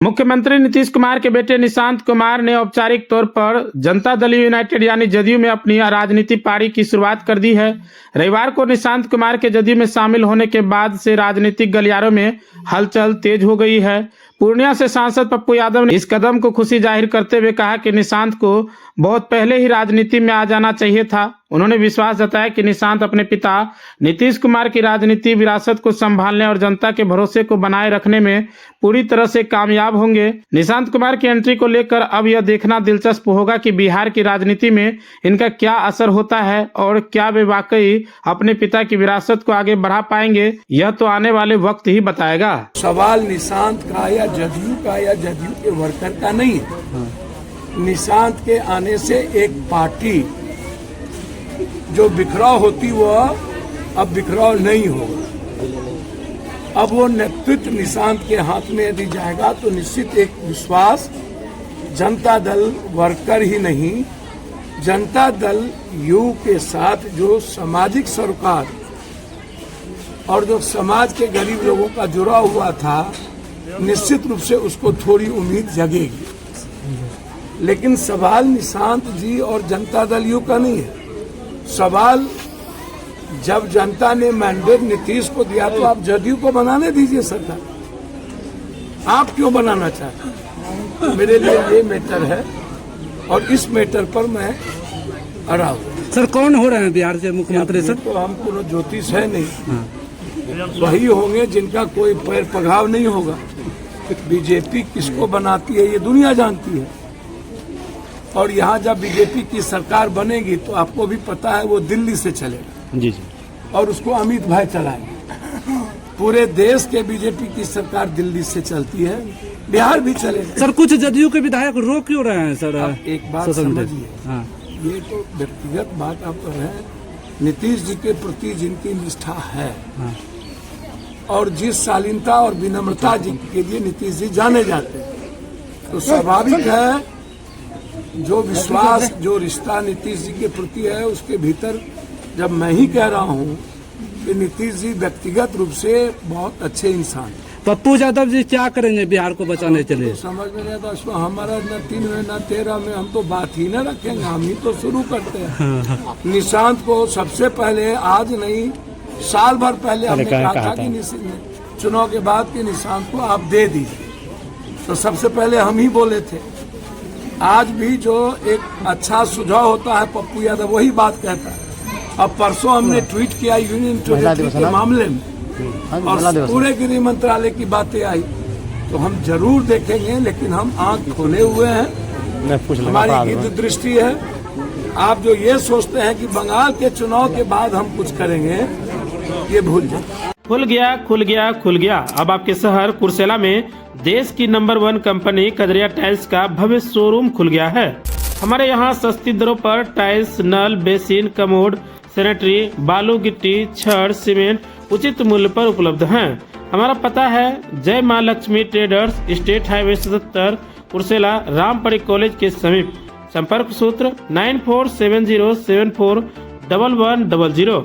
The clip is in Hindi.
मुख्यमंत्री नीतीश कुमार के बेटे निशांत कुमार ने औपचारिक तौर पर जनता दल यूनाइटेड यानी जदयू में अपनी राजनीति पारी की शुरुआत कर दी है। रविवार को निशांत कुमार के जदयू में शामिल होने के बाद से राजनीतिक गलियारों में हलचल तेज हो गई है। पूर्णिया से सांसद पप्पू यादव ने इस कदम को खुशी जाहिर करते हुए कहा कि निशांत को बहुत पहले ही राजनीति में आ जाना चाहिए था। उन्होंने विश्वास जताया कि निशांत अपने पिता नीतीश कुमार की राजनीति विरासत को संभालने और जनता के भरोसे को बनाए रखने में पूरी तरह से कामयाब होंगे। निशांत कुमार की एंट्री को लेकर अब यह देखना दिलचस्प होगा कि बिहार की राजनीति में इनका क्या असर होता है और क्या वे वाकई अपने पिता की विरासत को आगे बढ़ा पाएंगे, यह तो आने वाले वक्त ही बताएगा। सवाल निशांत का या जदयू के वर्कर का नहीं है। निशांत के आने से एक पार्टी जो बिखराव होती वह अब बिखराव नहीं होगा। अब वो नेतृत्व निशांत के हाथ में यदि जाएगा तो निश्चित एक विश्वास जनता दल वर्कर ही नहीं, जनता दल यू के साथ जो सामाजिक सरोकार और जो समाज के गरीब लोगों का जुड़ा हुआ था, निश्चित रूप से उसको थोड़ी उम्मीद जगेगी। लेकिन सवाल निशांत जी और जनता दल यू का नहीं है। सवाल जब जनता ने मैंडेट नीतीश को दिया तो आप जदयू को बनाने दीजिए सरकार। आप क्यों बनाना चाहते हैं? मेरे लिए ये मैटर है और इस मैटर पर मैं अड़ा हूँ। सर कौन हो रहे हैं बिहार से मुख्यमंत्री? सर तो हम कोनो ज्योतिष है नहीं, वही होंगे जिनका कोई पैर पघाव नहीं होगा। बीजेपी किसको बनाती है ये दुनिया जानती है, और यहाँ जब बीजेपी की सरकार बनेगी तो आपको भी पता है वो दिल्ली से चलेगा जी, और उसको अमित भाई चलाएंगे। पूरे देश के बीजेपी की सरकार दिल्ली से चलती है, बिहार भी चलेगा। सर कुछ जदयू के विधायक रोक क्यों रहे हैं? सर एक बात समझिए, ये तो व्यक्तिगत बात आप कर रहे हैं। नीतीश जी के प्रति जिनकी निष्ठा है और जिस शालीनता और विनम्रता जी के लिए नीतीश जी जाने जाते हैं, तो स्वाभाविक है जो विश्वास जो रिश्ता नीतीश जी के प्रति है उसके भीतर जब मैं ही कह रहा हूँ कि नीतीश जी व्यक्तिगत रूप से बहुत अच्छे इंसान हैं। पप्पू यादव जी क्या करेंगे बिहार को बचाने के लिए? तो समझ में नहीं आता। उसमें हमारा न 3 में न 13 में हम तो बात ही न रखेंगे, हम ही तो शुरू करते हैं। निशांत को सबसे पहले, आज नहीं साल भर पहले हमने कहा था कि चुनाव के बाद कि निशांत को आप दे दीजिए, तो सबसे पहले हम ही बोले थे। आज भी जो एक अच्छा सुझाव होता है पप्पू यादव वही बात कहता है। अब परसों हमने ट्वीट किया यूनियन टेरिटरी के मामले में और पूरे गृह मंत्रालय की बातें आई, तो हम जरूर देखेंगे, लेकिन हम आंख खोले हुए हैं, हमारी गिद्ध दृष्टि है। आप जो ये सोचते हैं कि बंगाल के चुनाव के बाद हम कुछ करेंगे, ये भूल जाए। खुल गया। अब आपके शहर कुर्सेला में देश की नंबर 1 कंपनी कदरिया टाइल्स का भव्य शोरूम खुल गया है। हमारे यहाँ सस्ती दरों पर टाइल्स, नल, बेसिन, कमोड, सैनिटरी, बालू, गिट्टी, छड़, सीमेंट उचित मूल्य पर उपलब्ध हैं। हमारा पता है जय माँ Lakshmi traders, state highway 77, Kursela, Rampari college के समीप। संपर्क सूत्र 9470741100।